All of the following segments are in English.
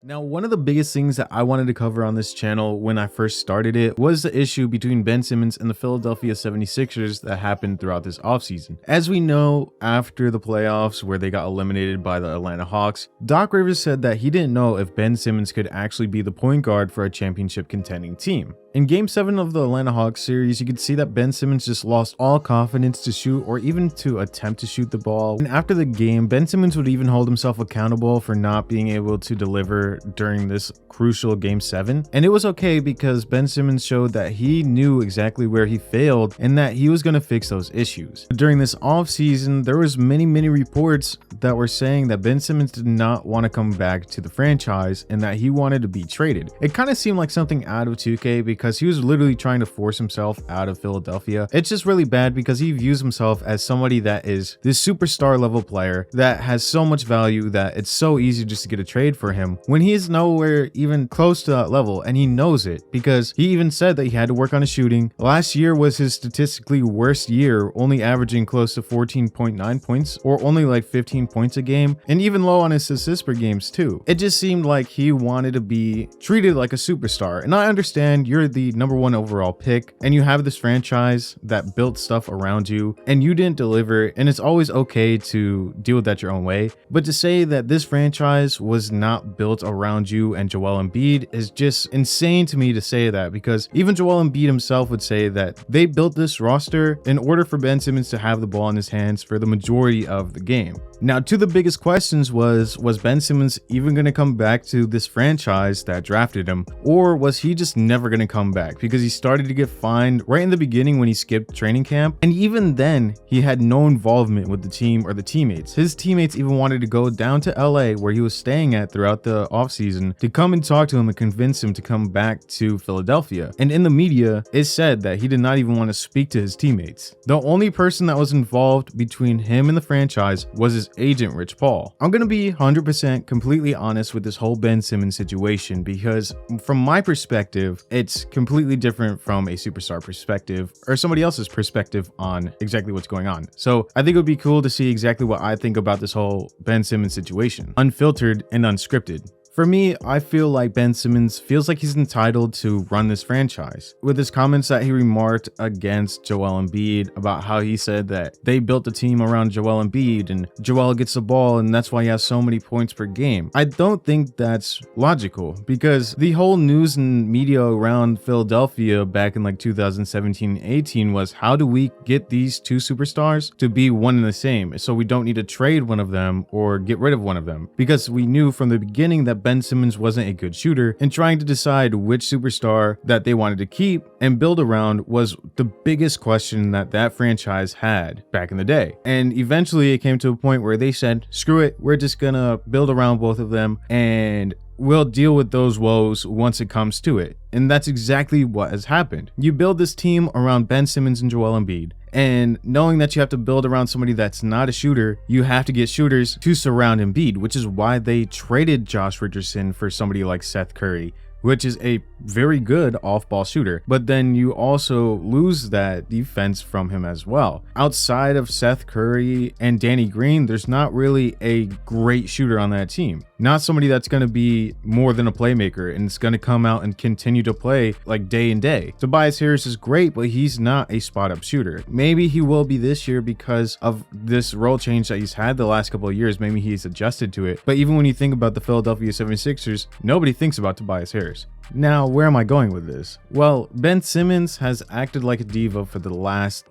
Now, one of the biggest things that I wanted to cover on this channel when I first started it was the issue between Ben Simmons and the Philadelphia 76ers that happened throughout this offseason. As we know, after the playoffs where they got eliminated by the Atlanta Hawks, Doc Rivers said that he didn't know if Ben Simmons could actually be the point guard for a championship contending team. In Game 7 of the Atlanta Hawks series, you could see that Ben Simmons just lost all confidence to shoot or even to attempt to shoot the ball. And after the game, Ben Simmons would even hold himself accountable for not being able to deliver during this crucial Game 7. And it was okay because Ben Simmons showed that he knew exactly where he failed and that he was going to fix those issues. During this offseason, there was many reports that were saying that Ben Simmons did not want to come back to the franchise and that he wanted to be traded. It kind of seemed like something out of 2K because he was literally trying to force himself out of Philadelphia. It's just really bad because he views himself as somebody that is this superstar level player that has so much value that it's so easy just to get a trade for him when he is nowhere even close to that level, and he knows it because he even said that he had to work on his shooting. Last year was his statistically worst year, only averaging close to 14.9 points or only like 15 points a game, and even low on his assists per games too. It just seemed like he wanted to be treated like a superstar, and I understand you're the #1 overall pick and you have this franchise that built stuff around you and you didn't deliver, and it's always okay to deal with that your own way. But to say that this franchise was not built around you and Joel Embiid is just insane to me to say that, because even Joel Embiid himself would say that they built this roster in order for Ben Simmons to have the ball in his hands for the majority of the game. Now, two of the biggest questions was Ben Simmons even going to come back to this franchise that drafted him, or was he just never going to come back because he started to get fined right in the beginning when he skipped training camp, and even then he had no involvement with the team or the teammates. His teammates even wanted to go down to LA where he was staying at throughout the offseason to come and talk to him and convince him to come back to Philadelphia. And in the media, it said that he did not even want to speak to his teammates. The only person that was involved between him and the franchise was his agent, Rich Paul. I'm going to be 100% completely honest with this whole Ben Simmons situation because from my perspective, it's completely different from a superstar perspective or somebody else's perspective on exactly what's going on. So I think it would be cool to see exactly what I think about this whole Ben Simmons situation, unfiltered and unscripted. For me, I feel like Ben Simmons feels like he's entitled to run this franchise. With his comments that he remarked against Joel Embiid about how he said that they built the team around Joel Embiid and Joel gets the ball and that's why he has so many points per game. I don't think that's logical because the whole news and media around Philadelphia back in like 2017-18 was, how do we get these two superstars to be one and the same so we don't need to trade one of them or get rid of one of them? Because we knew from the beginning that Ben Simmons wasn't a good shooter, and trying to decide which superstar that they wanted to keep and build around was the biggest question that franchise had back in the day. And eventually it came to a point where they said, screw it, we're just gonna build around both of them and we'll deal with those woes once it comes to it. And that's exactly what has happened. You build this team around Ben Simmons and Joel Embiid, and knowing that you have to build around somebody that's not a shooter, you have to get shooters to surround Embiid, which is why they traded Josh Richardson for somebody like Seth Curry, which is a very good off-ball shooter, but then you also lose that defense from him as well. Outside of Seth Curry and Danny Green, there's not really a great shooter on that team. Not somebody that's going to be more than a playmaker and it's going to come out and continue to play like day and day. Tobias Harris is great, but he's not a spot-up shooter. Maybe he will be this year because of this role change that he's had the last couple of years. Maybe he's adjusted to it. But even when you think about the Philadelphia 76ers, nobody thinks about Tobias Harris. Now, where am I going with this? Well, Ben Simmons has acted like a diva for the last,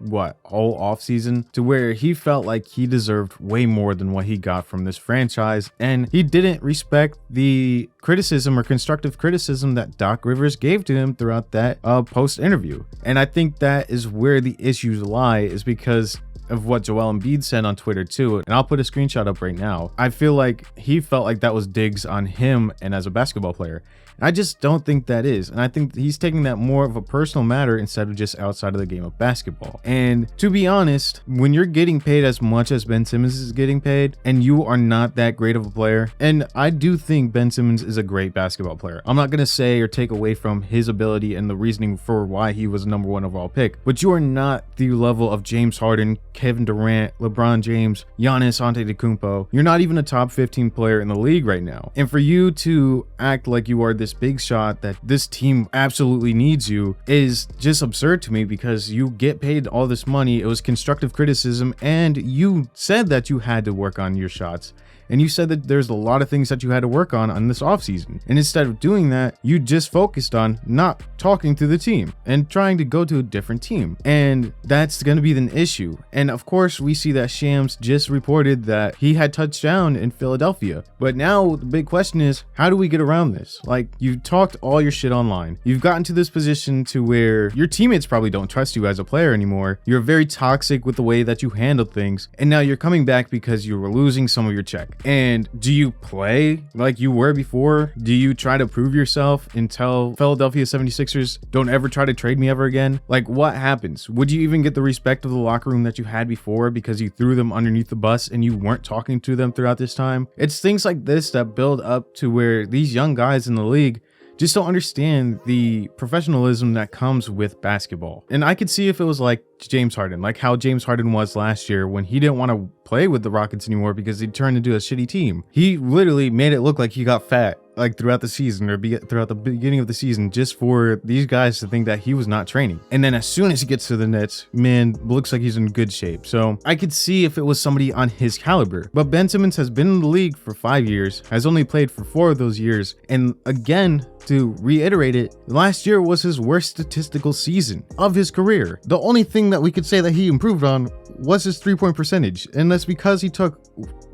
whole offseason, to where he felt like he deserved way more than what he got from this franchise, and he didn't respect the criticism or constructive criticism that Doc Rivers gave to him throughout that post interview. And I think that is where the issues lie, is because of what Joel Embiid said on Twitter too, and I'll put a screenshot up right now. I feel like he felt like that was digs on him and as a basketball player. I just don't don't think that is. And I think he's taking that more of a personal matter instead of just outside of the game of basketball. And to be honest, when you're getting paid as much as Ben Simmons is getting paid and you are not that great of a player, and I do think Ben Simmons is a great basketball player. I'm not going to say or take away from his ability and the reasoning for why he was a number 1 overall pick, but you are not the level of James Harden, Kevin Durant, LeBron James, Giannis Antetokounmpo. You're not even a top 15 player in the league right now. And for you to act like you are this big shot that this team absolutely needs you is just absurd to me, because you get paid all this money. It was constructive criticism, and you said that you had to work on your shots. And you said that there's a lot of things that you had to work on this offseason. And instead of doing that, you just focused on not talking to the team and trying to go to a different team. And that's going to be an issue. And of course, we see that Shams just reported that he had touched down in Philadelphia. But now the big question is, how do we get around this? Like, you talked all your shit online. You've gotten to this position to where your teammates probably don't trust you as a player anymore. You're very toxic with the way that you handle things. And now you're coming back because you were losing some of your check. And do you play like you were before? Do you try to prove yourself and tell Philadelphia 76ers, don't ever try to trade me ever again? Like, what happens? Would you even get the respect of the locker room that you had before because you threw them underneath the bus and you weren't talking to them throughout this time? It's things like this that build up to where these young guys in the league just don't understand the professionalism that comes with basketball. And I could see if it was like James Harden, like how James Harden was last year when he didn't want to play with the Rockets anymore because he turned into a shitty team. He literally made it look like he got fat like throughout the season or throughout the beginning of the season, just for these guys to think that he was not training. And then as soon as he gets to the Nets, man, looks like he's in good shape. So I could see if it was somebody on his caliber. But Ben Simmons has been in the league for 5 years, has only played for 4 of those years. And again, to reiterate it, last year was his worst statistical season of his career. The only thing that we could say that he improved on was his 3-point percentage, and that's because he took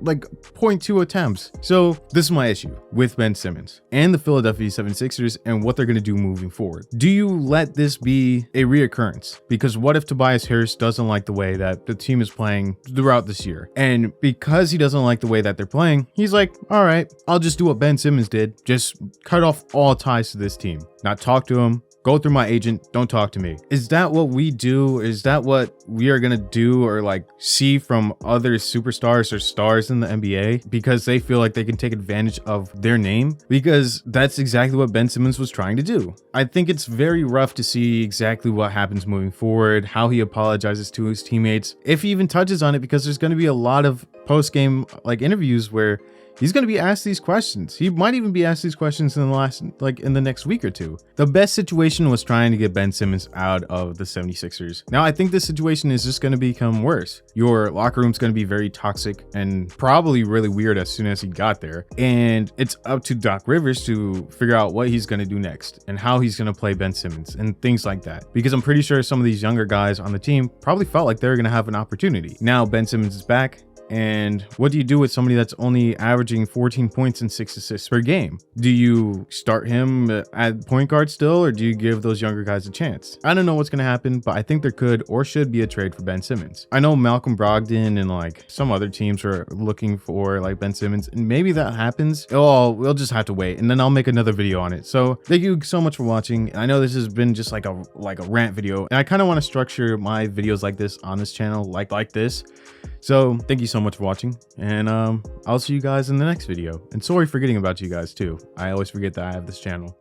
like 0.2 attempts. So this is my issue with Ben Simmons and the Philadelphia 76ers and what they're going to do moving forward. Do you let this be a reoccurrence? Because what if Tobias Harris doesn't like the way that the team is playing throughout this year? And because he doesn't like the way that they're playing, he's like, all right, I'll just do what Ben Simmons did. Just cut off all ties to this team, not talk to him, go through my agent, don't talk to me. Is that what we do? Is that what we are gonna do or like see from other superstars or stars in the NBA because they feel like they can take advantage of their name? Because that's exactly what Ben Simmons was trying to do. I think it's very rough to see exactly what happens moving forward, how he apologizes to his teammates, if he even touches on it, because there's gonna be a lot of post-game like interviews where he's going to be asked these questions. He might even be asked these questions in the next week or two. The best situation was trying to get Ben Simmons out of the 76ers. Now, I think this situation is just going to become worse. Your locker room's going to be very toxic and probably really weird as soon as he got there. And it's up to Doc Rivers to figure out what he's going to do next and how he's going to play Ben Simmons and things like that. Because I'm pretty sure some of these younger guys on the team probably felt like they were going to have an opportunity. Now Ben Simmons is back. And what do you do with somebody that's only averaging 14 points and 6 assists per game? Do you start him at point guard still, or do you give those younger guys a chance? I don't know what's going to happen, but I think there could or should be a trade for Ben Simmons. I know Malcolm Brogdon and like some other teams are looking for like Ben Simmons, and maybe that happens. Oh, we'll just have to wait, and then I'll make another video on it. So thank you so much for watching. I know this has been just like a rant video, and I kind of want to structure my videos like this on this channel, like this. So thank you so much for watching, and I'll see you guys in the next video. And sorry for forgetting about you guys too. I always forget that I have this channel.